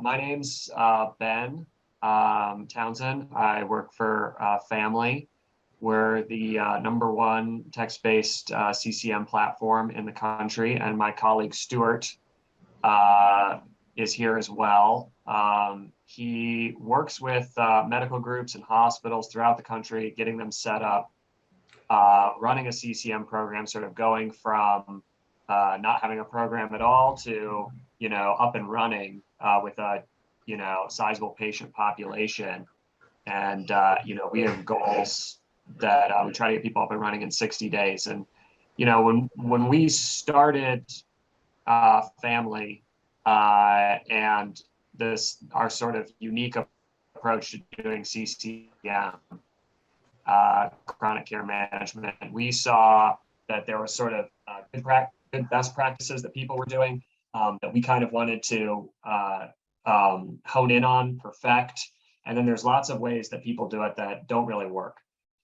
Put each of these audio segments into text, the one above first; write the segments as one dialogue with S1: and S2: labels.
S1: my name's Ben Townsend. I work for Phamily. We're the #1 text-based CCM platform in the country, and my colleague Stuart is here as well. He works with medical groups and hospitals throughout the country, getting them set up, running a CCM program, sort of going from not having a program at all to, up and running with a, sizable patient population. And, we have goals that we try to get people up and running in 60 days. And, when we started Phamily and our sort of unique approach to doing CCM, chronic care management, we saw that there was sort of good best practices that people were doing that we kind of wanted to hone in on, perfect. And then there's lots of ways that people do it that don't really work.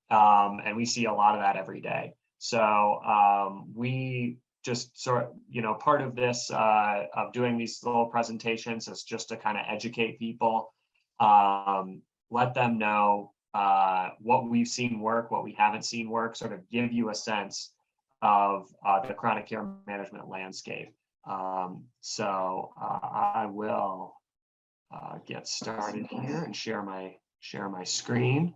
S1: And we see a lot of that every day. So we just sort of, part of this, of doing these little presentations is just to kind of educate people, let them know what we've seen work, what we haven't seen work, sort of give you a sense of the chronic care management landscape. So I will get started here and share my screen.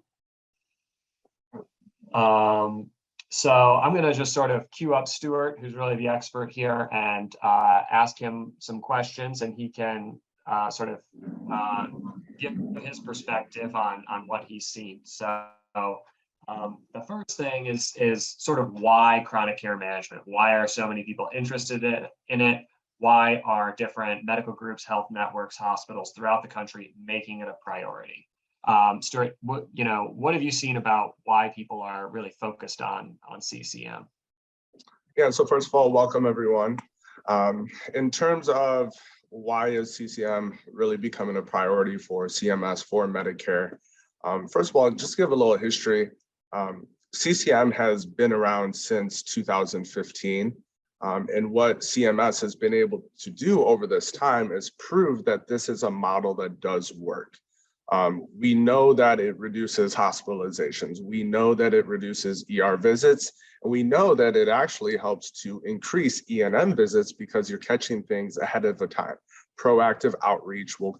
S1: So I'm going to just sort of queue up Stuart, who's really the expert here, and ask him some questions, and he can sort of give his perspective on what he's seen. So the first thing is sort of why chronic care management? Why are so many people interested in it? Why are different medical groups, health networks, hospitals throughout the country making it a priority? Stuart, what have you seen about why people are really focused on CCM?
S2: Yeah, so first of all, welcome everyone. In terms of why is CCM really becoming a priority for CMS, for Medicare? First of all, just to give a little history, CCM has been around since 2015. And what CMS has been able to do over this time is prove that this is a model that does work. We know that it reduces hospitalizations. We know that it reduces ER visits. And we know that it actually helps to increase E&M visits because you're catching things ahead of the time. Proactive outreach will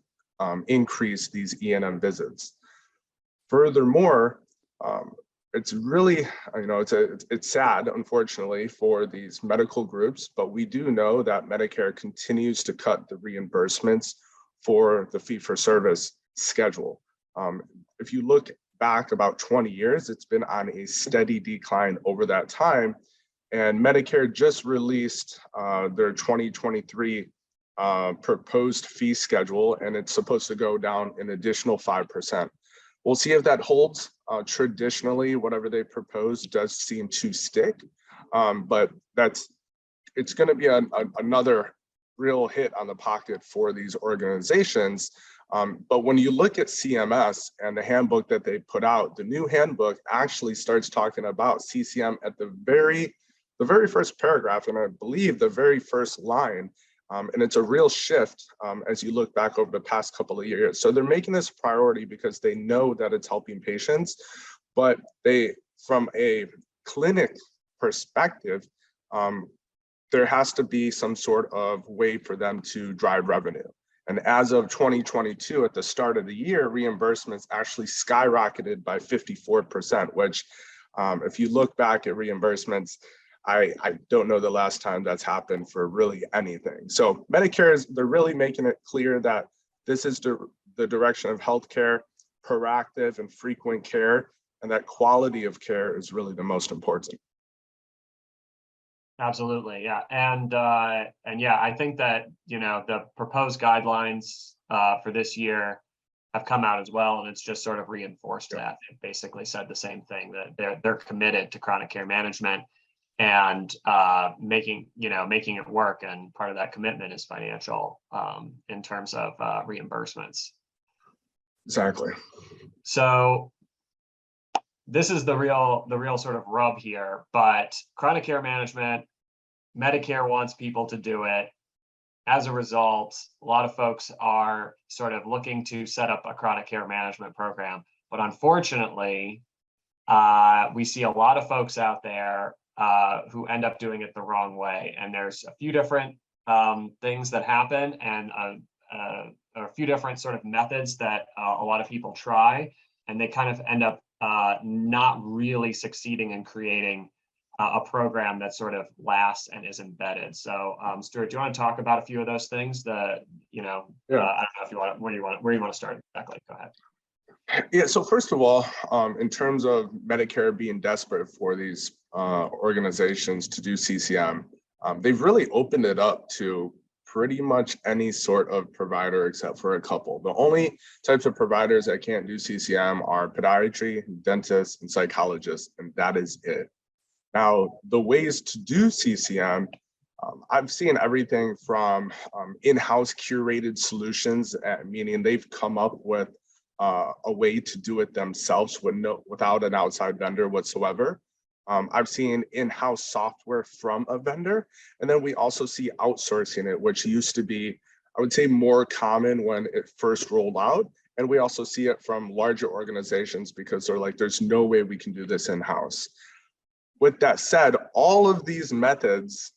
S2: increase these E&M visits. Furthermore, it's really, it's sad, unfortunately, for these medical groups, but we do know that Medicare continues to cut the reimbursements for the fee-for-service schedule. If you look back about 20 years, it's been on a steady decline over that time. And Medicare just released their 2023 proposed fee schedule, and it's supposed to go down an additional 5%. We'll see if that holds. Traditionally, whatever they propose does seem to stick, but it's going to be another real hit on the pocket for these organizations. But when you look at CMS and the handbook that they put out, the new handbook actually starts talking about CCM at the very first paragraph, and I believe the very first line. And it's a real shift as you look back over the past couple of years. So they're making this a priority because they know that it's helping patients, but from a clinic perspective, there has to be some sort of way for them to drive revenue. And as of 2022, at the start of the year, reimbursements actually skyrocketed by 54%, which if you look back at reimbursements, I don't know the last time that's happened for really anything. So Medicare, they're really making it clear that this is the direction of healthcare, proactive and frequent care, and that quality of care is really the most important.
S1: Absolutely, yeah, and yeah, I think that the proposed guidelines for this year have come out as well, and it's just sort of reinforced that. It basically said the same thing, that they're committed to chronic care management and making it work, and part of that commitment is financial in terms of reimbursements.
S2: Exactly.
S1: So this is the real sort of rub here, but chronic care management, Medicare wants people to do it. as a result, a lot of folks are sort of looking to set up a chronic care management program. But unfortunately, we see a lot of folks out there who end up doing it the wrong way. And there's a few different things that happen, and a few different sort of methods that a lot of people try, and they kind of end up not really succeeding in creating a program that sort of lasts and is embedded. So, Stuart, do you want to talk about a few of those things? I don't know if you want, where you want to start exactly. Go ahead.
S2: Yeah, so first of all, in terms of Medicare being desperate for these organizations to do CCM, they've really opened it up to pretty much any sort of provider except for a couple. The only types of providers that can't do CCM are podiatry, dentists, and psychologists, and that is it. Now, the ways to do CCM, I've seen everything from in-house curated solutions, meaning they've come up with a way to do it themselves without an outside vendor whatsoever. I've seen in-house software from a vendor, and then we also see outsourcing it, which used to be, I would say, more common when it first rolled out. And we also see it from larger organizations because they're like, there's no way we can do this in-house. With that said, all of these methods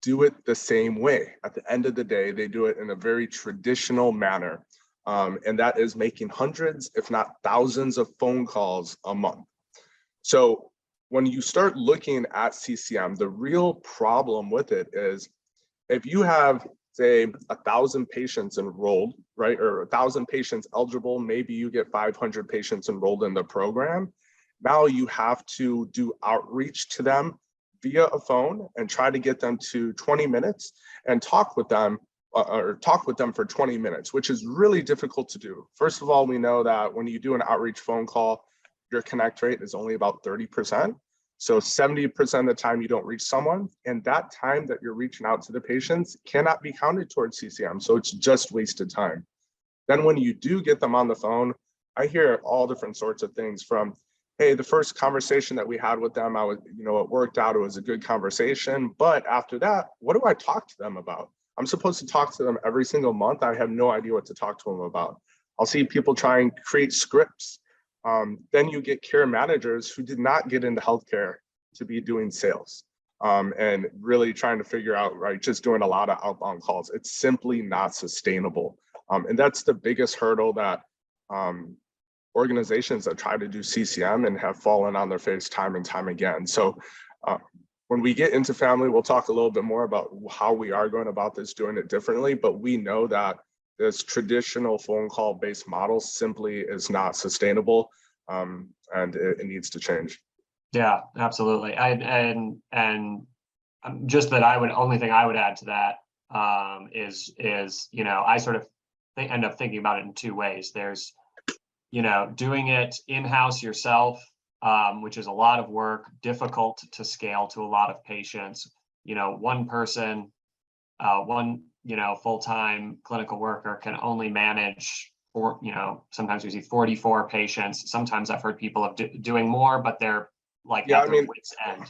S2: do it the same way. At the end of the day, they do it in a very traditional manner. And that is making hundreds, if not thousands of phone calls a month. So when you start looking at CCM, the real problem with it is if you have, say, 1,000 patients enrolled, right, or 1,000 patients eligible, maybe you get 500 patients enrolled in the program. Now you have to do outreach to them via a phone and try to get them to 20 minutes and talk with them for 20 minutes, which is really difficult to do. First of all, we know that when you do an outreach phone call, your connect rate is only about 30%. So 70% of the time you don't reach someone, and that time that you're reaching out to the patients cannot be counted towards CCM. So it's just wasted time. Then when you do get them on the phone, I hear all different sorts of things from, hey, the first conversation that we had with them, it worked out, it was a good conversation. But after that, what do I talk to them about? I'm supposed to talk to them every single month. I have no idea what to talk to them about. I'll see people try and create scripts. Then you get care managers who did not get into healthcare to be doing sales and really trying to figure out, right, just doing a lot of outbound calls. It's simply not sustainable. And that's the biggest hurdle that organizations that try to do CCM and have fallen on their face time and time again. So when we get into Phamily, we'll talk a little bit more about how we are going about this, doing it differently, but we know that this traditional phone call based model simply is not sustainable, and it needs to change.
S1: Yeah, absolutely. And just that only thing I would add to that is I sort of end up thinking about it in two ways. There's doing it in-house yourself, which is a lot of work, difficult to scale to a lot of patients. One person, one full-time clinical worker can only manage sometimes we see 44 patients. Sometimes I've heard people of doing more, but they're like at their wit's end.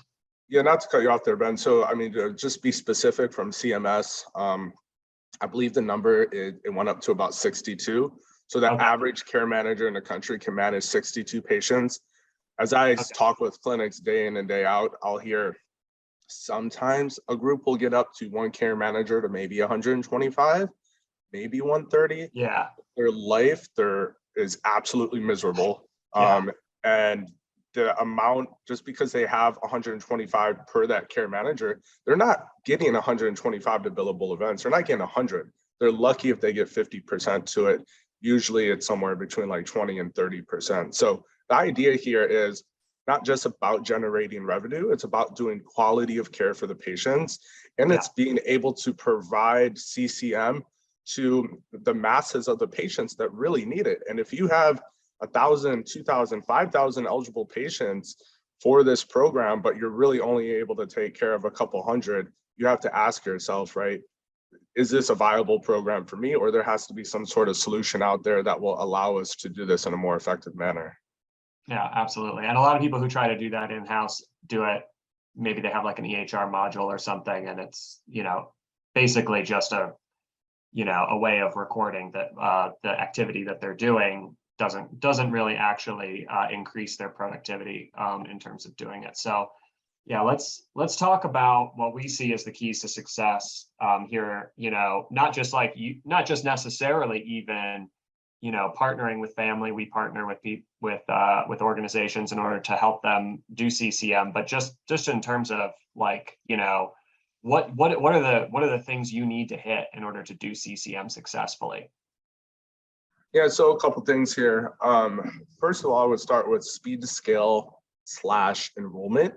S2: Yeah, not to cut you off there, Ben. So to just be specific from CMS, I believe the number it went up to about 62. So the average care manager in the country can manage 62 patients. As I talk with clinics day in and day out, I'll hear sometimes a group will get up to one care manager to maybe 125, maybe 130.
S1: Yeah.
S2: Their life is absolutely miserable. And the amount, just because they have 125 per that care manager, they're not getting 125 to billable events. They're not getting 100. They're lucky if they get 50% to it. Usually it's somewhere between like 20 and 30%. So the idea here is not just about generating revenue, it's about doing quality of care for the patients. And it's being able to provide CCM to the masses of the patients that really need it. And if you have 1,000, 2,000, 5,000 eligible patients for this program, but you're really only able to take care of a couple hundred, you have to ask yourself, right, is this a viable program for me? Or there has to be some sort of solution out there that will allow us to do this in a more effective manner.
S1: Yeah, absolutely. And a lot of people who try to do that in-house do it. Maybe they have like an EHR module or something, and it's, basically just a a way of recording that the activity that they're doing doesn't really actually increase their productivity in terms of doing it. So yeah, let's talk about what we see as the keys to success here. Not just not just necessarily even partnering with Phamily. We partner with organizations in order to help them do CCM, but just in terms of what are the things you need to hit in order to do CCM successfully?
S2: Yeah, so a couple things here. First of all, I would start with speed to scale / enrollment.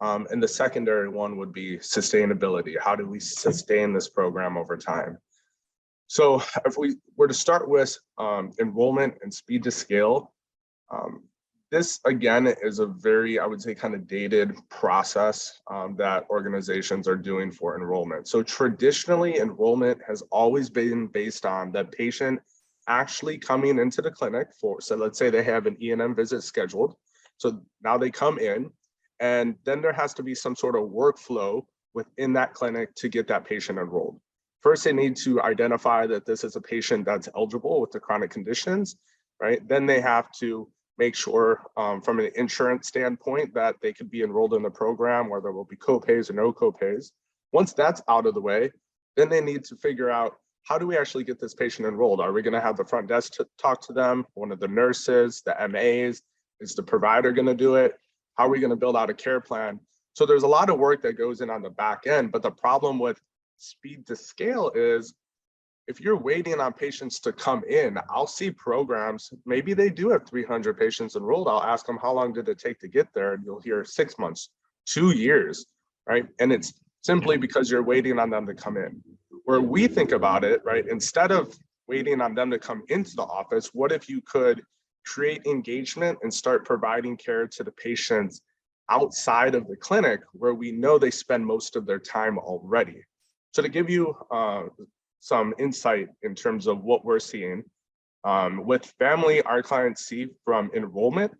S2: And the secondary one would be sustainability. How do we sustain this program over time? So if we were to start with enrollment and speed to scale, this again is a very, I would say, kind of dated process that organizations are doing for enrollment. So traditionally, enrollment has always been based on the patient actually coming into the clinic so let's say they have an E&M visit scheduled. So now they come in, and then there has to be some sort of workflow within that clinic to get that patient enrolled. First, they need to identify that this is a patient that's eligible with the chronic conditions, right? Then they have to make sure from an insurance standpoint that they could be enrolled in the program where there will be copays or no copays. Once that's out of the way, then they need to figure out, how do we actually get this patient enrolled? Are we going to have the front desk to talk to them, one of the nurses, the MAs? Is the provider going to do it? How are we going to build out a care plan? So there's a lot of work that goes in on the back end, but the problem with speed to scale is if you're waiting on patients to come in, I'll see programs, maybe they do have 300 patients enrolled. I'll ask them, how long did it take to get there? And you'll hear 6 months, 2 years, right? And it's simply because you're waiting on them to come in. Where we think about it, right, instead of waiting on them to come into the office, what if you could create engagement and start providing care to the patients outside of the clinic where we know they spend most of their time already? So to give you some insight in terms of what we're seeing, with Phamily, our clients see from enrollment,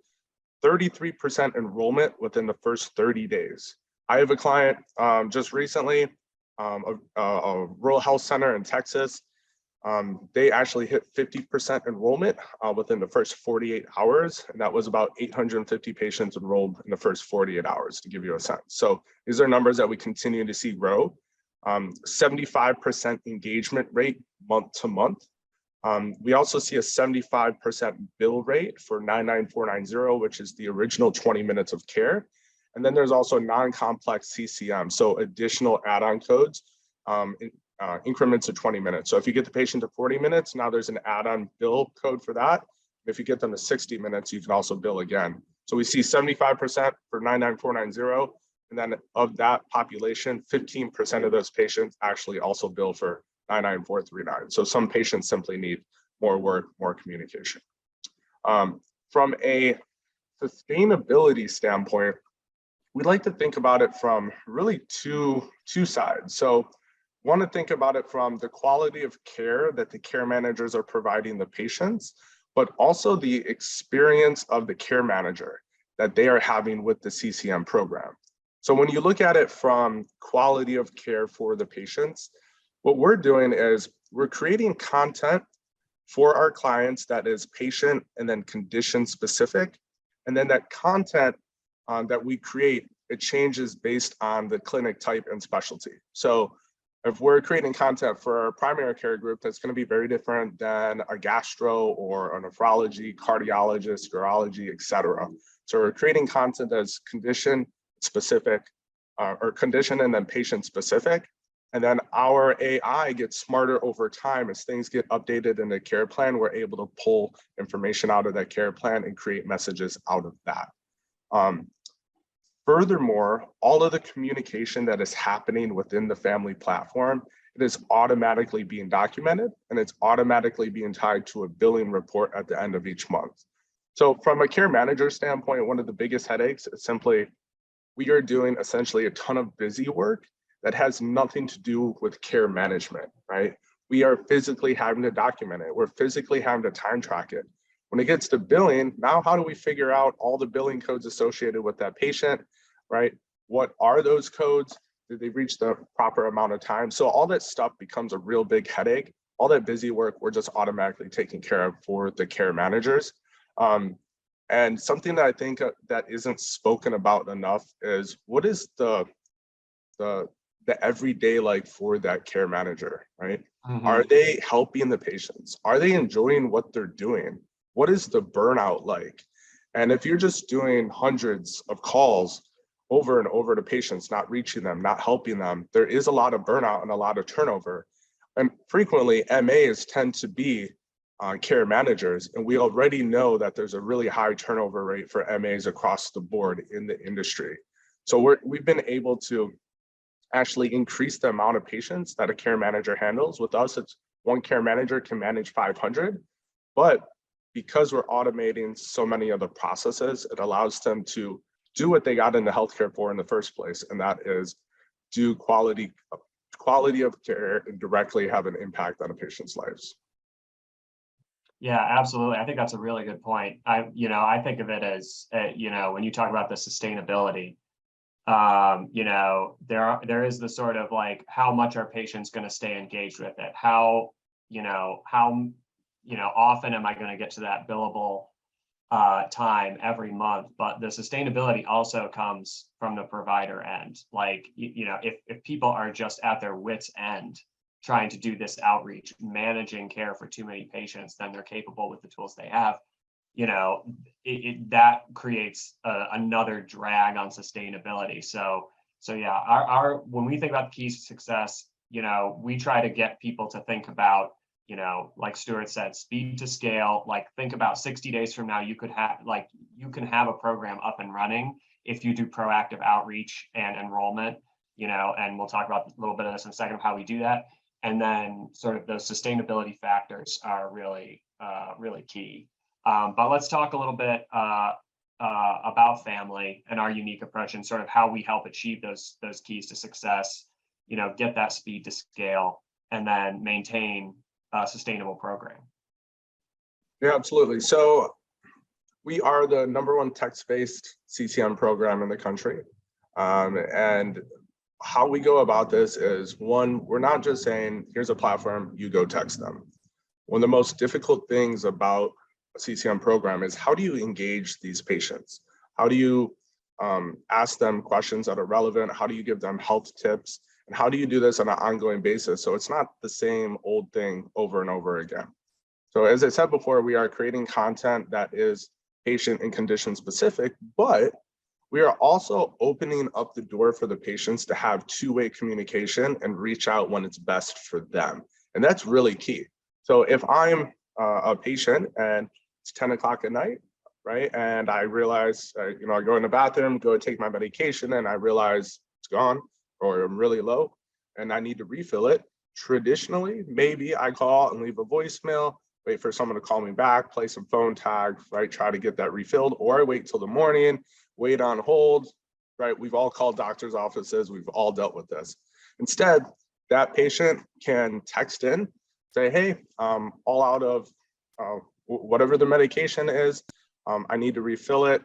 S2: 33% enrollment within the first 30 days. I have a client just recently, a rural health center in Texas. They actually hit 50% enrollment within the first 48 hours, and that was about 850 patients enrolled in the first 48 hours, to give you a sense. So these are numbers that we continue to see grow. 75% engagement rate month to month. We also see a 75% bill rate for 99490, which is the original 20 minutes of care. And then there's also non-complex CCM, so additional add-on codes, increments of 20 minutes. So if you get the patient to 40 minutes, now there's an add-on bill code for that. If you get them to 60 minutes, you can also bill again. So we see 75% for 99490. And then of that population, 15% of those patients actually also bill for 99439. So some patients simply need more work, more communication. From a sustainability standpoint, we like to think about it from really two sides. So want to think about it from the quality of care that the care managers are providing the patients, but also the experience of the care manager that they are having with the CCM program. So when you look at it from quality of care for the patients, what we're doing is we're creating content for our clients that is patient and then condition specific. And then that content that we create, it changes based on the clinic type and specialty. So if we're creating content for our primary care group, that's going to be very different than a gastro or a nephrology, cardiologist, urology, et cetera. So we're creating content that's condition specific or condition and then patient specific. And then our AI gets smarter over time as things get updated in the care plan. We're able to pull information out of that care plan and create messages out of that. Furthermore, all of the communication that is happening within the Phamily platform, it is automatically being documented and it's automatically being tied to a billing report at the end of each month. So from a care manager standpoint, one of the biggest headaches is simply we are doing essentially a ton of busy work that has nothing to do with care management, right? We are physically having to document it. We're physically having to time track it. When it gets to billing, now how do we figure out all the billing codes associated with that patient, right? What are those codes? Did they reach the proper amount of time? So all that stuff becomes a real big headache all that busy work, we're just automatically taking care of for the care managers. And something that I think that isn't spoken about enough is what is the everyday like for that care manager, right? Are they helping the patients? Are they enjoying what they're doing? What is the burnout like? And if you're just doing hundreds of calls over and over to patients, not reaching them, not helping them, there is a lot of burnout and a lot of turnover. And frequently MAs tend to be care managers. And we already know that there's a really high turnover rate for MAs across the board in the industry. So we've been able to actually increase the amount of patients that a care manager handles. With us, it's one care manager can manage 500, but because we're automating so many of the processes, it allows them to do what they got into healthcare for in the first place, and that is do quality of care and directly have an impact on a patient's lives.
S1: Yeah, absolutely. I think that's a really good point. I think of it as, when you talk about the sustainability, there is the sort of like, how much are patients going to stay engaged with it? How often am I going to get to that billable time every month? But the sustainability also comes from the provider end. Like, if people are just at their wits' end trying to do this outreach, managing care for too many patients, then they're capable with the tools they have. That creates another drag on sustainability. So yeah, our when we think about the keys to success, we try to get people to think about, like Stuart said, speed to scale. Like, think about 60 days from now, you can have a program up and running if you do proactive outreach and enrollment, and we'll talk about a little bit of this in a second of how we do that. And then sort of those sustainability factors are really, really key. But let's talk a little bit about Phamily and our unique approach and sort of how we help achieve those keys to success, get that speed to scale, and then maintain a sustainable program.
S2: Yeah, absolutely. So we are the #1 text-based CCM program in the country. And how we go about this is, one, we're not just saying, here's a platform, you go text them. One of the most difficult things about a CCM program is, how do you engage these patients? How do you ask them questions that are relevant? How do you give them health tips? And how do you do this on an ongoing basis? So it's not the same old thing over and over again. So as I said before, we are creating content that is patient and condition specific, but we are also opening up the door for the patients to have two-way communication and reach out when it's best for them. And that's really key. So if I'm a patient and it's 10 o'clock at night, right? And I realize, I go in the bathroom, go take my medication, and I realize it's gone, or I'm really low and I need to refill it. Traditionally, maybe I call and leave a voicemail, wait for someone to call me back, play some phone tag, right? Try to get that refilled, or I wait till the morning, wait on hold, right? We've all called doctor's offices. We've all dealt with this. Instead, that patient can text in, say, hey, all out of whatever the medication is, I need to refill it.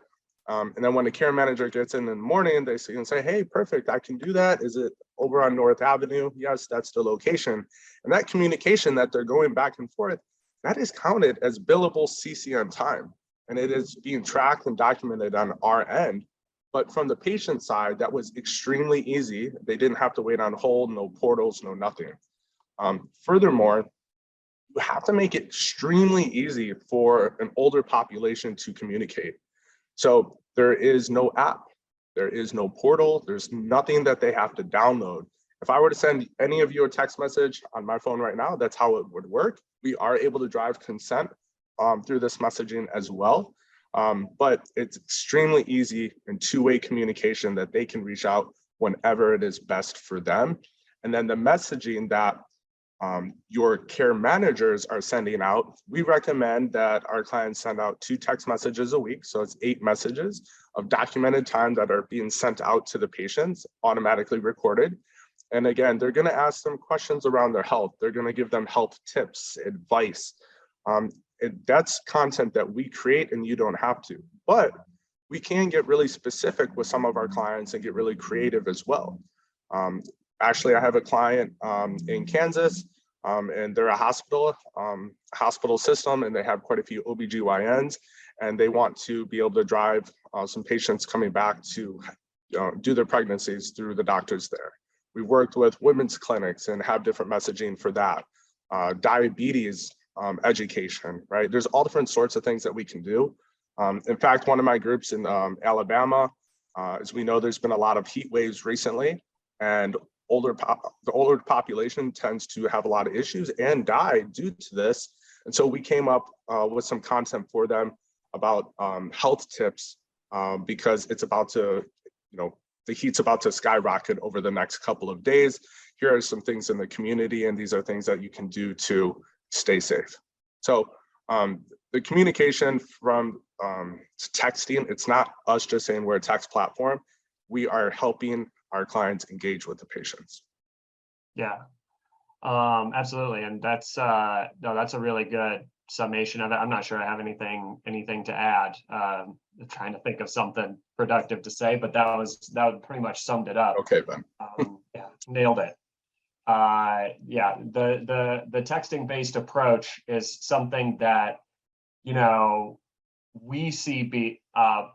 S2: And then when the care manager gets in the morning, they can say, hey, perfect, I can do that. Is it over on North Avenue? Yes, that's the location. And that communication that they're going back and forth, that is counted as billable CCM time. And it is being tracked and documented on our end. But from the patient side, that was extremely easy. They didn't have to wait on hold, no portals, no nothing. Furthermore, you have to make it extremely easy for an older population to communicate. So there is no app, there is no portal, there's nothing that they have to download. If I were to send any of you a text message on my phone right now, that's how it would work. We are able to drive consent through this messaging as well. But it's extremely easy and two-way communication that they can reach out whenever it is best for them. And then the messaging that your care managers are sending out, we recommend that our clients send out 2 text messages a week. So it's 8 messages of documented time that are being sent out to the patients, automatically recorded. And again, they're going to ask them questions around their health. They're going to give them health tips, advice. That's content that we create and you don't have to. But we can get really specific with some of our clients and get really creative as well. Actually, I have a client in Kansas. and they're a hospital system, and they have quite a few OBGYNs, and they want to be able to drive some patients coming back to do their pregnancies through the doctors there. We've worked with women's clinics and have different messaging for that. Diabetes education, right? There's all different sorts of things that we can do. In fact, one of my groups in Alabama, as we know, there's been a lot of heat waves recently, and the older population tends to have a lot of issues and die due to this. And so we came up with some content for them about health tips because it's about to, the heat's about to skyrocket over the next couple of days. Here are some things in the community, and these are things that you can do to stay safe. So the communication from texting, it's not us just saying we're a text platform. We are helping our clients engage with the patients.
S1: Yeah, absolutely. And that's no, that's a really good summation of it. I'm not sure I have anything to add. I'm trying to think of something productive to say, but that pretty much summed it up.
S2: Okay, Ben.
S1: Yeah, nailed it. Yeah, the texting based approach is something that, we see be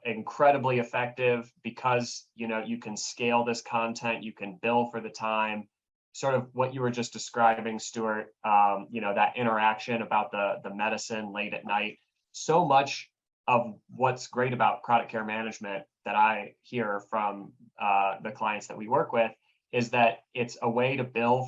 S1: incredibly effective because, you can scale this content, you can bill for the time, sort of what you were just describing, Stuart, that interaction about the medicine late at night. So much of what's great about chronic care management that I hear from the clients that we work with is that it's a way to bill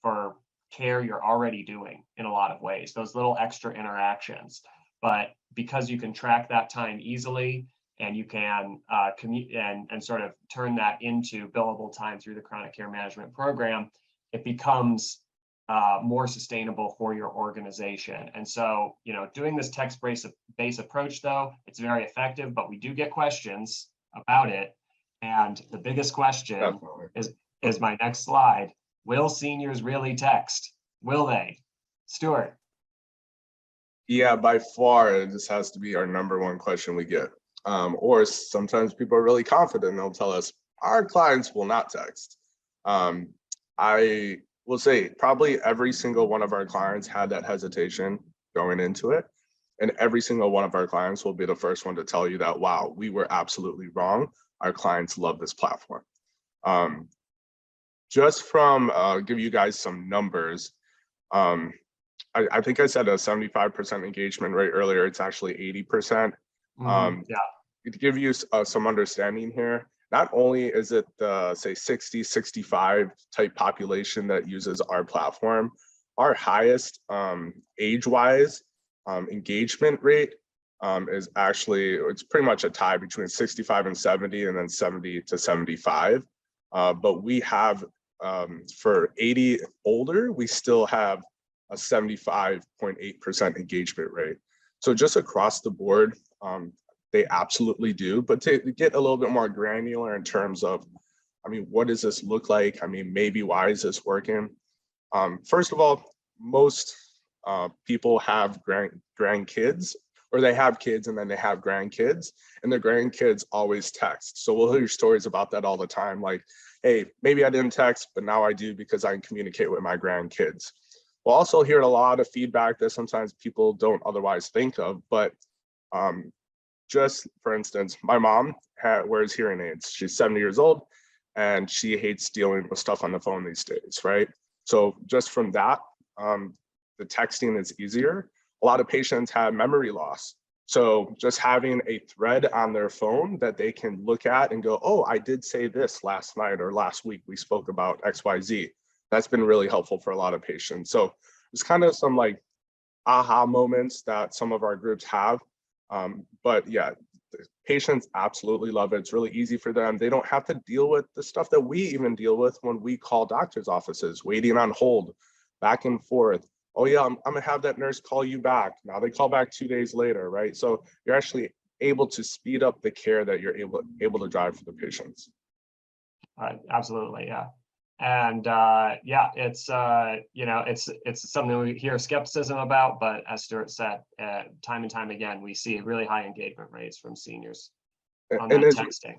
S1: for care you're already doing in a lot of ways, those little extra interactions. But because you can track that time easily and you can commute and sort of turn that into billable time through the chronic care management program, it becomes more sustainable for your organization. And so, doing this text-based approach, though, it's very effective, but we do get questions about it. And the biggest question is my next slide. Will seniors really text? Will they? Stuart?
S2: Yeah, by far, this has to be our number one question we get. Or sometimes people are really confident and they'll tell us, our clients will not text. I will say probably every single one of our clients had that hesitation going into it. And every single one of our clients will be the first one to tell you that, wow, we were absolutely wrong. Our clients love this platform. Just from give you guys some numbers, I think I said a 75% engagement rate earlier. It's actually 80%.
S1: Yeah.
S2: To give you some understanding here, not only is it the, say, 60, 65 type population that uses our platform, our highest age-wise engagement rate is actually, it's pretty much a tie between 65 and 70 and then 70 to 75. But we have, for 80 older, we still have a 75.8% engagement rate. So just across the board, they absolutely do. But to get a little bit more granular in terms of, what does this look like? Maybe why is this working? First of all, most people have grandkids, or they have kids and then they have grandkids, and their grandkids always text. So we'll hear stories about that all the time. Like, hey, maybe I didn't text, but now I do because I can communicate with my grandkids. We'll also hear a lot of feedback that sometimes people don't otherwise think of, but just for instance, my mom wears hearing aids. She's 70 years old and she hates dealing with stuff on the phone these days, right? So just from that, the texting is easier. A lot of patients have memory loss. So just having a thread on their phone that they can look at and go, oh, I did say this last night or last week, we spoke about XYZ. That's been really helpful for a lot of patients. So it's kind of some like aha moments that some of our groups have. But yeah, the patients absolutely love it. It's really easy for them. They don't have to deal with the stuff that we even deal with when we call doctors' offices, waiting on hold, back and forth. Oh yeah, I'm gonna have that nurse call you back. Now they call back 2 days later, right? So you're actually able to speed up the care that you're able to drive for the patients.
S1: Absolutely, yeah. And yeah, it's it's something we hear skepticism about, but as Stuart said, time and time again, we see really high engagement rates from seniors on that texting.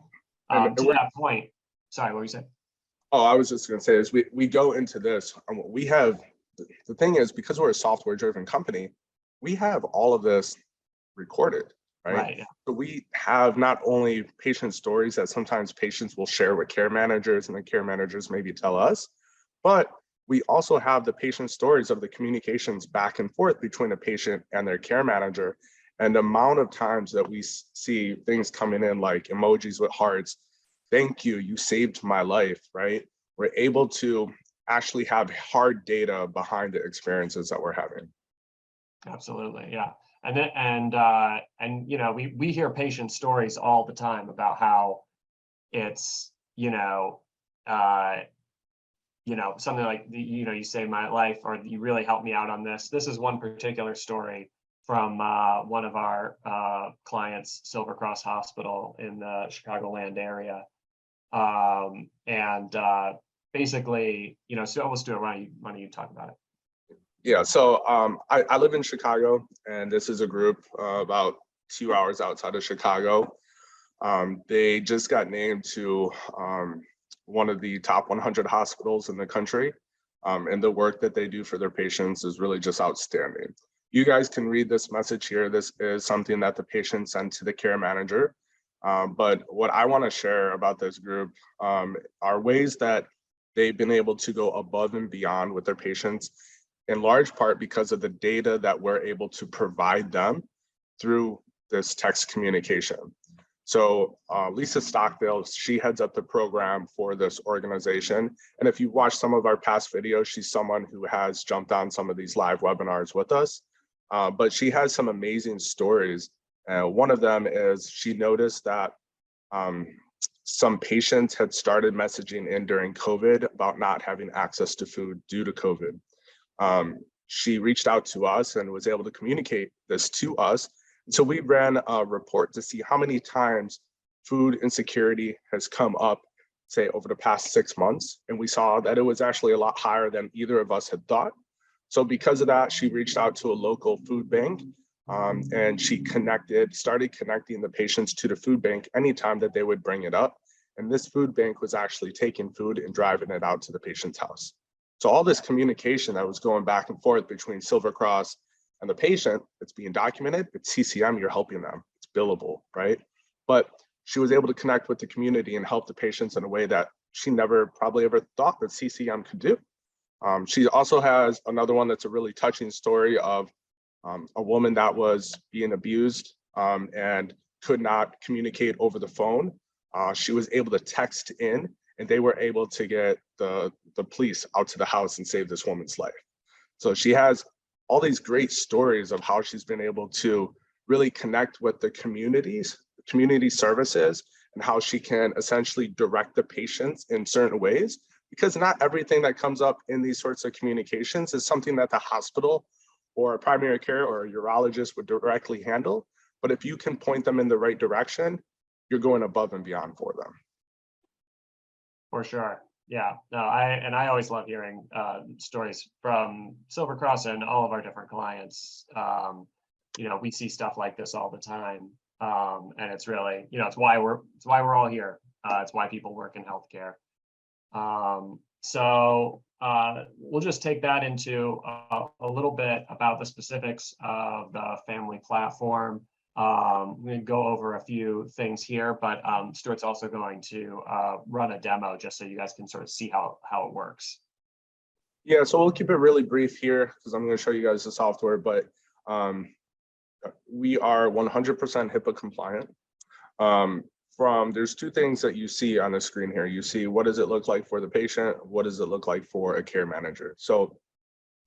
S1: To that point, sorry, what were you saying?
S2: Oh, I was just going to say is we go into this, we have the thing is, because we're a software driven company, we have all of this recorded, right?
S1: Right. Yeah.
S2: So we have not only patient stories that sometimes patients will share with care managers and the care managers maybe tell us, but we also have the patient stories of the communications back and forth between the patient and their care manager. And the amount of times that we see things coming in like emojis with hearts, thank you, you saved my life, right? We're able to actually have hard data behind the experiences that we're having.
S1: Absolutely. Yeah. And then, and you know, we hear patient stories all the time about how it's, something like, you saved my life, or you really helped me out on this. This is one particular story from one of our clients, Silver Cross Hospital in the Chicagoland area. And basically, so let's do it. Why don't you talk about it?
S2: Yeah, so I live in Chicago, and this is a group about 2 hours outside of Chicago. They just got named to one of the top 100 hospitals in the country, and the work that they do for their patients is really just outstanding. You guys can read this message here. This is something that the patient sent to the care manager. But what I want to share about this group are ways that they've been able to go above and beyond with their patients, in large part because of the data that we're able to provide them through this text communication. So Lisa Stockdale, she heads up the program for this organization. And if you watch some of our past videos, she's someone who has jumped on some of these live webinars with us. But she has some amazing stories. One of them is she noticed that some patients had started messaging in during COVID about not having access to food due to COVID. She reached out to us and was able to communicate this to us. So we ran a report to see how many times food insecurity has come up, say, over the past 6 months. And we saw that it was actually a lot higher than either of us had thought. So because of that, she reached out to a local food bank, and she started connecting the patients to the food bank anytime that they would bring it up. And this food bank was actually taking food and driving it out to the patient's house. So all this communication that was going back and forth between Silver Cross and the patient, it's being documented. It's CCM, you're helping them. It's billable, right? But she was able to connect with the community and help the patients in a way that she never probably ever thought that CCM could do. She also has another one that's a really touching story of a woman that was being abused and could not communicate over the phone. She was able to text in, and they were able to get the police out to the house and save this woman's life. So she has all these great stories of how she's been able to really connect with the community services, and how she can essentially direct the patients in certain ways, because not everything that comes up in these sorts of communications is something that the hospital or a primary care or a urologist would directly handle. But if you can point them in the right direction, you're going above and beyond for them.
S1: For sure. Yeah, no, I always love hearing stories from Silver Cross and all of our different clients. We see stuff like this all the time, and it's really, it's why we're all here. It's why people work in healthcare. So we'll just take that into a little bit about the specifics of the Phamily platform. We're going to go over a few things here, but Stuart's also going to run a demo just so you guys can sort of see how it works.
S2: Yeah, so we'll keep it really brief here because I'm going to show you guys the software, but we are 100% HIPAA compliant. There's two things that you see on the screen here. You see, what does it look like for the patient? What does it look like for a care manager? So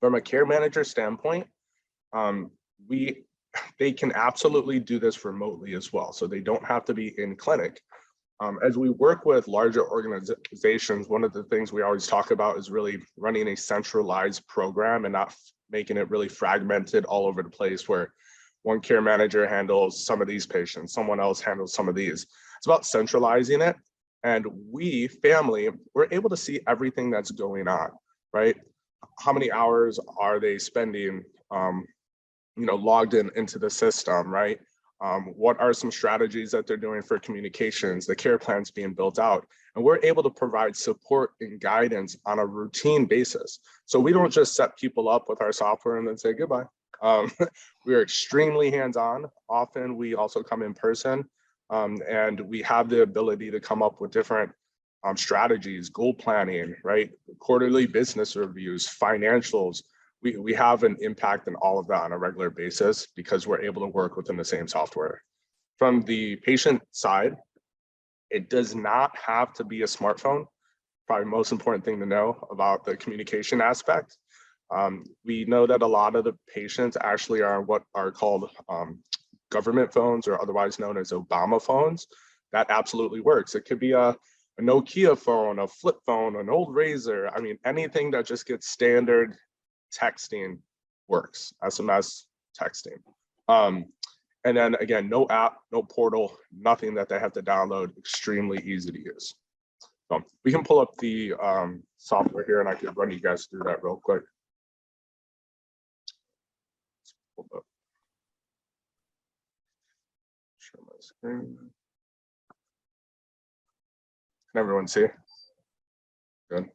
S2: from a care manager standpoint, they can absolutely do this remotely as well. So they don't have to be in clinic. As we work with larger organizations, one of the things we always talk about is really running a centralized program and not making it really fragmented all over the place, where one care manager handles some of these patients, someone else handles some of these. It's about centralizing it. And we, Phamily, we're able to see everything that's going on, right? How many hours are they spending logged into the system, right? What are some strategies that they're doing for communications, the care plans being built out, and we're able to provide support and guidance on a routine basis. So we don't just set people up with our software and then say goodbye. We are extremely hands-on. Often we also come in person, and we have the ability to come up with different strategies, goal planning, right? Quarterly business reviews, financials. We have an impact in all of that on a regular basis because we're able to work within the same software. From the patient side, it does not have to be a smartphone. Probably most important thing to know about the communication aspect. We know that a lot of the patients actually are what are called government phones, or otherwise known as Obama phones. That absolutely works. It could be a Nokia phone, a flip phone, an old Razor. I mean, anything that just gets standard texting works, SMS texting. And then again, no app, no portal, nothing that they have to download, extremely easy to use. So we can pull up the software here and I could run you guys through that real quick. Share my screen. Can everyone see? Good.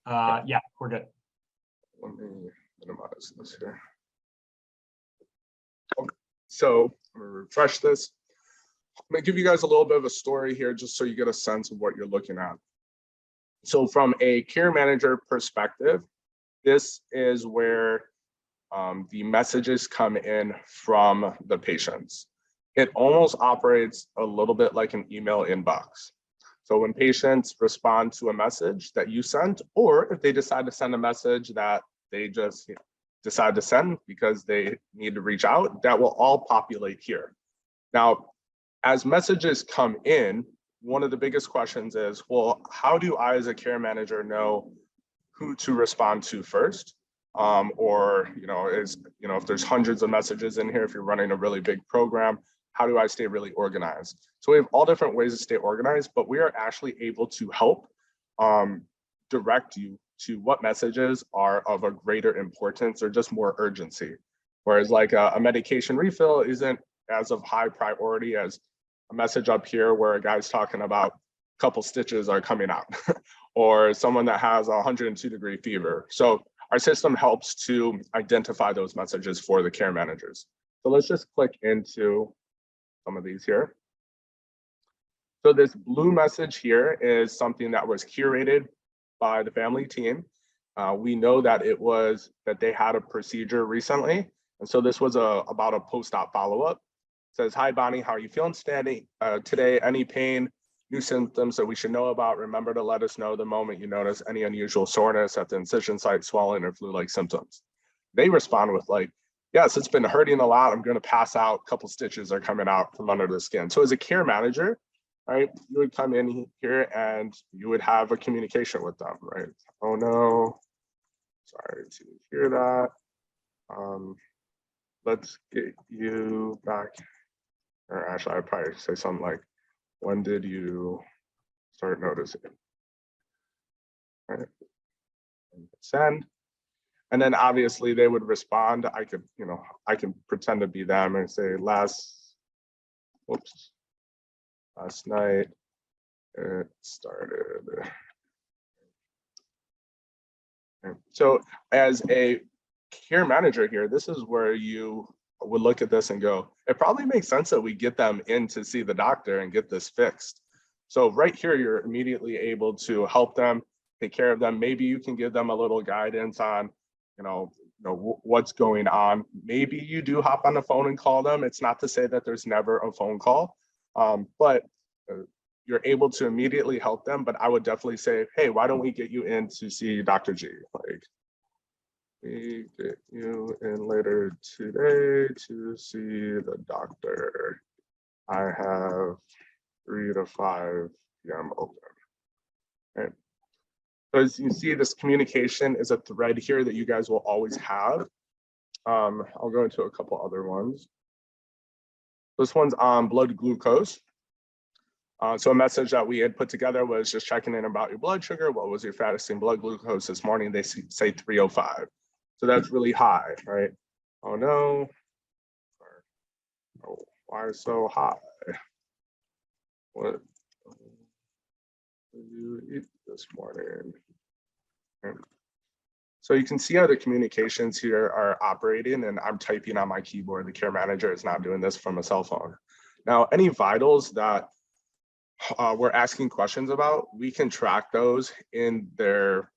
S1: Yeah, we're good.
S2: Let me minimize this here. So I'm gonna refresh this. I'm gonna give you guys a little bit of a story here just so you get a sense of what you're looking at. So from a care manager perspective, this is where the messages come in from the patients. It almost operates a little bit like an email inbox. So when patients respond to a message that you sent, or if they decide to send a message that they just decide to send because they need to reach out, that will all populate here. Now, as messages come in, one of the biggest questions is, well, how do I as a care manager know who to respond to first? Or, if there's hundreds of messages in here, if you're running a really big program, how do I stay really organized? So we have all different ways to stay organized, but we are actually able to help direct you to what messages are of a greater importance or just more urgency. Whereas like a medication refill isn't as of high priority as a message up here where a guy's talking about a couple stitches are coming out or someone that has a 102-degree fever. So our system helps to identify those messages for the care managers. So let's just click into some of these here. So this blue message here is something that was curated by the Phamily team. We know that they had a procedure recently. And so this was about a post-op follow-up. It says, hi, Bonnie, how are you feeling today? Any pain, new symptoms that we should know about? Remember to let us know the moment you notice any unusual soreness at the incision site, swelling, or flu-like symptoms. They respond with like, yes, it's been hurting a lot. I'm going to pass out. A couple stitches are coming out from under the skin. So as a care manager, right, you would come in here and you would have a communication with them, right? Oh no, sorry to hear that. Let's get you back. Or actually, I'd probably say something like, when did you start noticing? Right. And send. And then obviously they would respond. I can pretend to be them and say last night it started. So as a care manager here, this is where you would look at this and go, it probably makes sense that we get them in to see the doctor and get this fixed. So right here, you're immediately able to help them, take care of them. Maybe you can give them a little guidance on, what's going on. Maybe you do hop on the phone and call them. It's not to say that there's never a phone call, but you're able to immediately help them. But I would definitely say, hey, why don't we get you in to see Dr. G? Like, we get you in later today to see the doctor. I have 3 to 5 p.m. open. Right. So as you see, this communication is a thread here that you guys will always have. I'll go into a couple other ones. This one's on blood glucose. So a message that we had put together was just checking in about your blood sugar. What was your fasting blood glucose this morning? They say 305. So that's really high, right? Oh no. Oh, why so high? What did you eat this morning? Okay. So you can see how the communications here are operating, and I'm typing on my keyboard. The care manager is not doing this from a cell phone. Now, any vitals that we're asking questions about, we can track those in their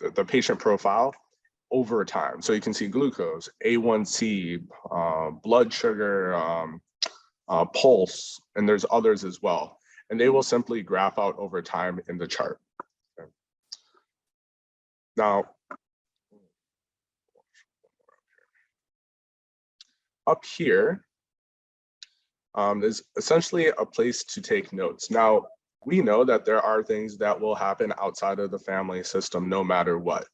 S2: the patient profile over time. So you can see glucose, A1C, blood sugar, pulse, and there's others as well. And they will simply graph out over time in the chart. Okay. Now, up here is essentially a place to take notes. Now, we know that there are things that will happen outside of the family system no matter what.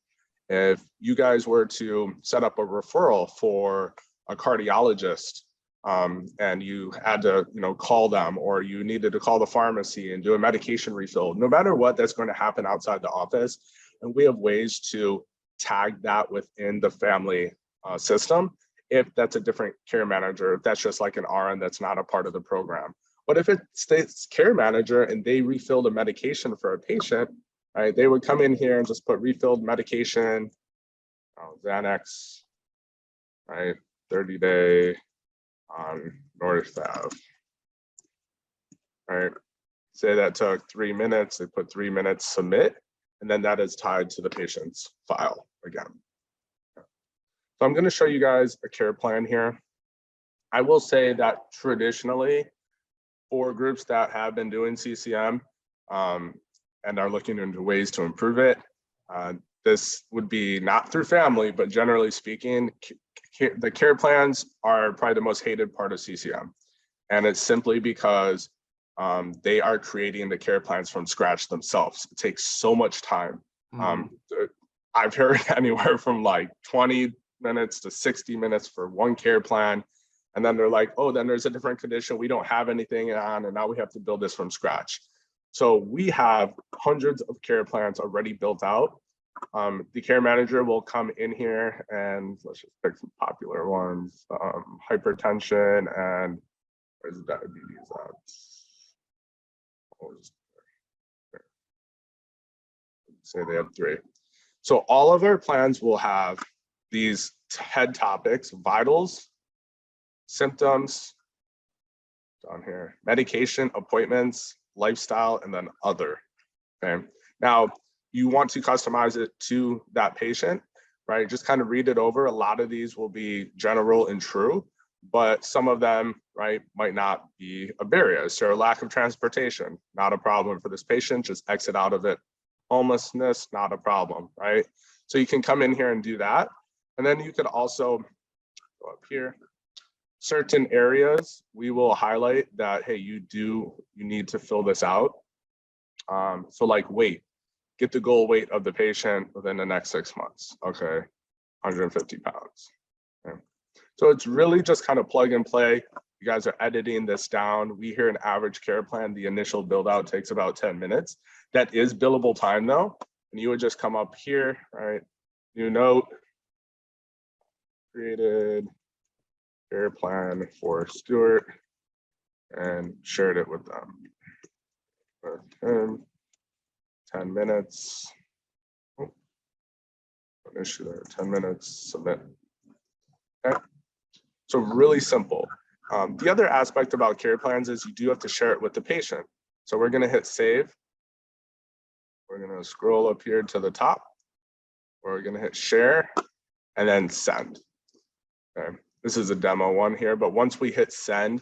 S2: If you guys were to set up a referral for a cardiologist and you had to call them, or you needed to call the pharmacy and do a medication refill, no matter what, that's going to happen outside the office. And we have ways to tag that within the family system if that's a different care manager, if that's just like an RN that's not a part of the program. But if it states care manager and they refill the medication for a patient, right, they would come in here and just put refilled medication, Xanax, right, 30-day on North Ave, right? Say that took 3 minutes, they put 3 minutes, submit, and then that is tied to the patient's file again. So I'm going to show you guys a care plan here. I will say that traditionally, for groups that have been doing CCM and are looking into ways to improve it, this would be not through Phamily, but generally speaking, the care plans are probably the most hated part of CCM. And it's simply because they are creating the care plans from scratch themselves. It takes so much time. I've heard anywhere from like 20 minutes to 60 minutes for one care plan. And then they're like, oh, then there's a different condition we don't have anything on, and now we have to build this from scratch. So we have hundreds of care plans already built out. The care manager will come in here and let's just pick some popular ones. Hypertension and where's the diabetes at? Say they have 3. So all of our plans will have these head topics: vitals, symptoms, down here, medication, appointments, lifestyle, and then other. Okay. Now, you want to customize it to that patient, right? Just kind of read it over. A lot of these will be general and true, but some of them, right, might not be a barrier. So lack of transportation, not a problem for this patient, just exit out of it. Homelessness, not a problem, right? So you can come in here and do that. And then you could also go up here. Certain areas we will highlight that, hey, you need to fill this out. So like weight, get the goal weight of the patient within the next 6 months. Okay, 150 pounds. Okay. So it's really just kind of plug and play. You guys are editing this down. We hear an average care plan, the initial build out takes about 10 minutes. That is billable time though. And you would just come up here, right? New note, created care plan for Stuart and shared it with them. 10 minutes. Oh, an issue there. 10 minutes, submit. Okay. So really simple. The other aspect about care plans is you do have to share it with the patient. So we're going to hit save. We're going to scroll up here to the top. We're going to hit share and then send. Okay. This is a demo one here, but once we hit send,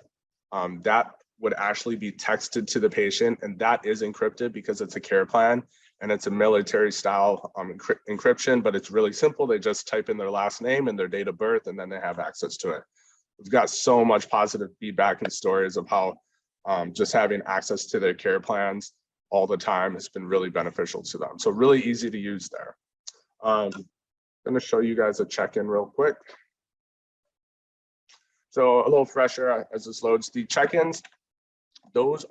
S2: that would actually be texted to the patient, and that is encrypted because it's a care plan and it's a military style encryption, but it's really simple. They just type in their last name and their date of birth, and then they have access to it. We've got so much positive feedback and stories of how just having access to their care plans all the time has been really beneficial to them. So really easy to use there. I'm going to show you guys a check-in real quick. So a little fresher as this loads. The check-ins, that's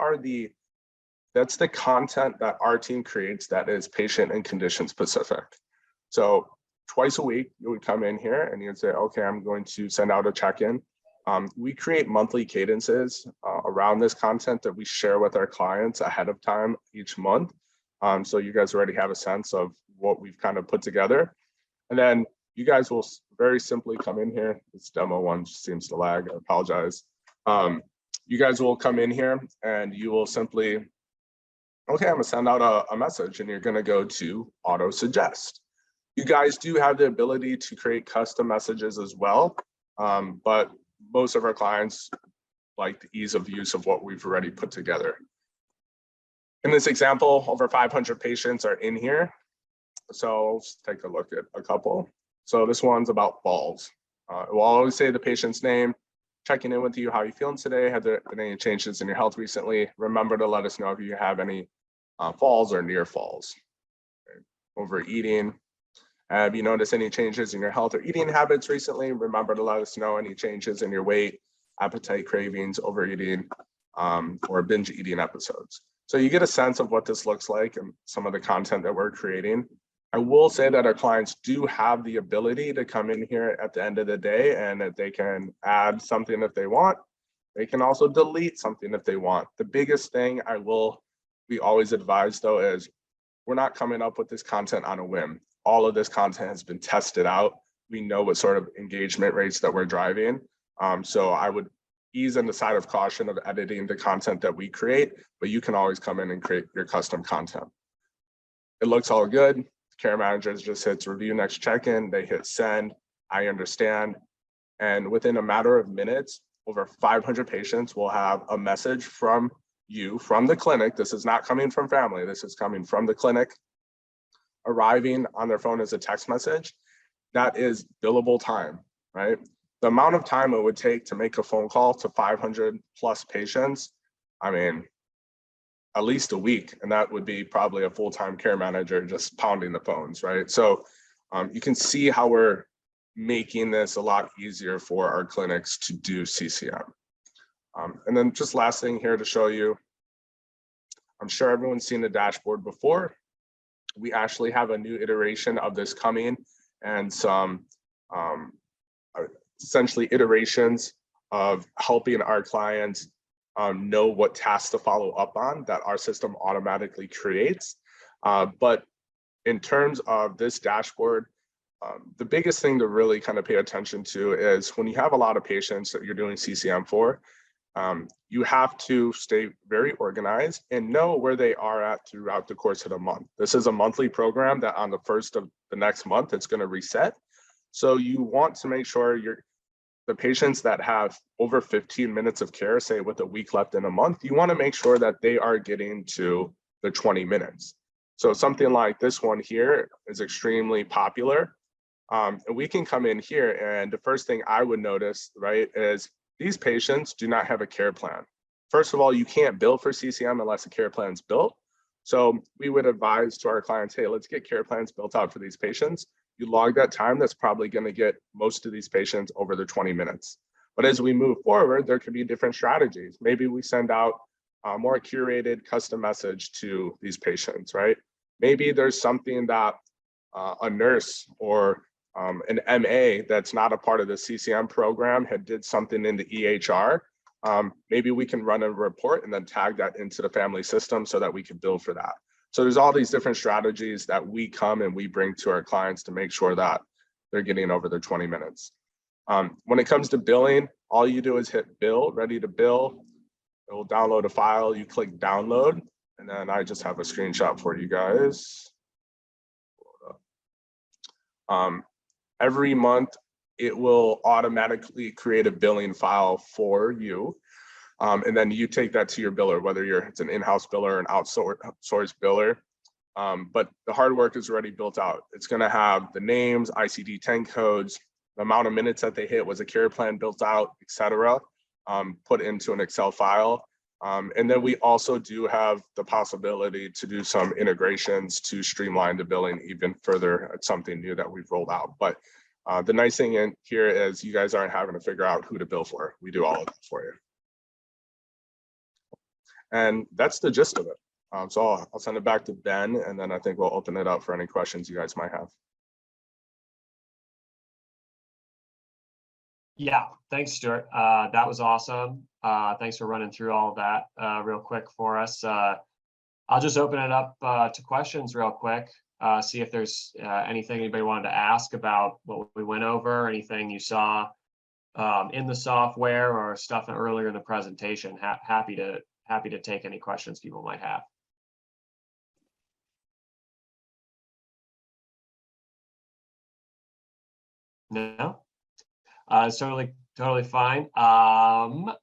S2: the content that our team creates that is patient and condition specific. So twice a week, you would come in here and you'd say, okay, I'm going to send out a check-in. We create monthly cadences around this content that we share with our clients ahead of time each month. So you guys already have a sense of what we've kind of put together. And then you guys will very simply come in here. This demo one just seems to lag, I apologize. You guys will come in here and you will simply, okay, I'm gonna send out a message, and you're gonna go to auto suggest. You guys do have the ability to create custom messages as well, but most of our clients like the ease of use of what we've already put together. In this example, over 500 patients are in here. So let's take a look at a couple. So this one's about falls. It will always say the patient's name, checking in with you, how are you feeling today? Have there been any changes in your health recently? Remember to let us know if you have any falls or near falls. Okay. Overeating. Have you noticed any changes in your health or eating habits recently? Remember to let us know any changes in your weight, appetite, cravings, overeating, or binge eating episodes. So you get a sense of what this looks like and some of the content that we're creating. I will say that our clients do have the ability to come in here at the end of the day, and that they can add something if they want. They can also delete something if they want. The biggest thing we always advise though is we're not coming up with this content on a whim. All of this content has been tested out. We know what sort of engagement rates that we're driving. So I would ease on the side of caution of editing the content that we create, but you can always come in and create your custom content. It looks all good. Care managers just hits review next check-in, they hit send, I understand. And within a matter of minutes, over 500 patients will have a message from you, from the clinic. This is not coming from Phamily, this is coming from the clinic, arriving on their phone as a text message. That is billable time, right? The amount of time it would take to make a phone call to 500 plus patients, I mean, at least a week, and that would be probably a full-time care manager just pounding the phones, right? So you can see how we're making this a lot easier for our clinics to do CCM. And then just last thing here to show you, I'm sure everyone's seen the dashboard before. We actually have a new iteration of this coming, and some essentially iterations of helping our clients know what tasks to follow up on that our system automatically creates. But in terms of this dashboard, the biggest thing to really kind of pay attention to is when you have a lot of patients that you're doing CCM for, you have to stay very organized and know where they are at throughout the course of the month. This is a monthly program that on the first of the next month, it's going to reset. So you want to make sure the patients that have over 15 minutes of care, say with a week left in a month, you want to make sure that they are getting to the 20 minutes. So something like this one here is extremely popular. And we can come in here, and the first thing I would notice, right, is these patients do not have a care plan. First of all, you can't bill for CCM unless a care plan is built. So we would advise to our clients, hey, let's get care plans built out for these patients. You log that time, that's probably going to get most of these patients over the 20 minutes. But as we move forward, there could be different strategies. Maybe we send out a more curated custom message to these patients, right? Maybe there's something that a nurse or an MA that's not a part of the CCM program had did something in the EHR. Maybe we can run a report and then tag that into the Phamily system so that we can bill for that. So there's all these different strategies that we come and we bring to our clients to make sure that they're getting over their 20 minutes. When it comes to billing, all you do is hit bill, ready to bill. It will download a file, you click download, and then I just have a screenshot for you guys. Every month, it will automatically create a billing file for you. And then you take that to your biller, whether it's an in-house biller or an outsourced biller. But the hard work is already built out. It's going to have the names, ICD-10 codes, the amount of minutes that they hit, was a care plan built out, et cetera, put into an Excel file. And then we also do have the possibility to do some integrations to streamline the billing even further. It's something new that we've rolled out. But the nice thing in here is you guys aren't having to figure out who to bill for. We do all of that for you. And that's the gist of it. So I'll send it back to Ben, and then I think we'll open it up for any questions you guys might have.
S1: Yeah, thanks, Stuart. That was awesome. Thanks for running through all of that real quick for us. I'll just open it up to questions real quick. See if there's anything anybody wanted to ask about what we went over, anything you saw in the software or stuff earlier in the presentation. Happy to take any questions people might have. No, it's totally fine. I'll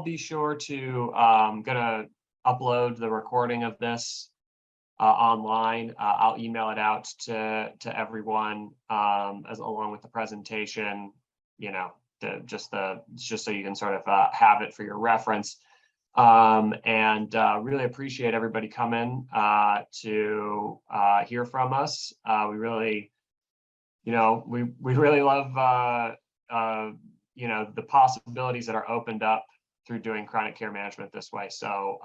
S1: be sure to gonna upload the recording of this online. I'll email it out to everyone as along with the presentation. You know, just so you can sort of have it for your reference. And really appreciate everybody coming to hear from us. We really, we really love the possibilities that are opened up through doing chronic care management this way. So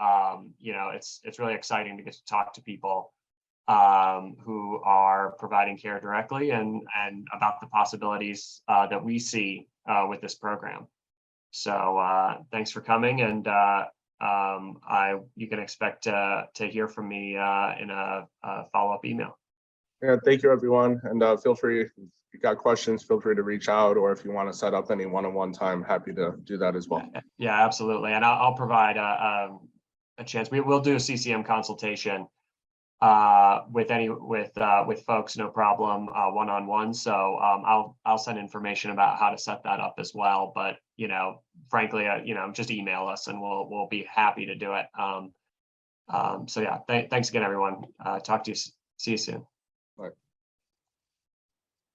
S1: it's really exciting to get to talk to people who are providing care directly and about the possibilities that we see with this program. So thanks for coming, and you can expect to hear from me in a follow-up email.
S2: Yeah, thank you, everyone. And feel free, if you got questions, feel free to reach out, or if you want to set up any one-on-one time, happy to do that as well.
S1: Yeah, absolutely. And I'll provide a chance. We'll do a CCM consultation with folks, no problem, one-on-one. So I'll send information about how to set that up as well. But frankly, just email us and we'll be happy to do it. So yeah, thanks again, everyone. Talk to you. See you soon.
S2: Bye.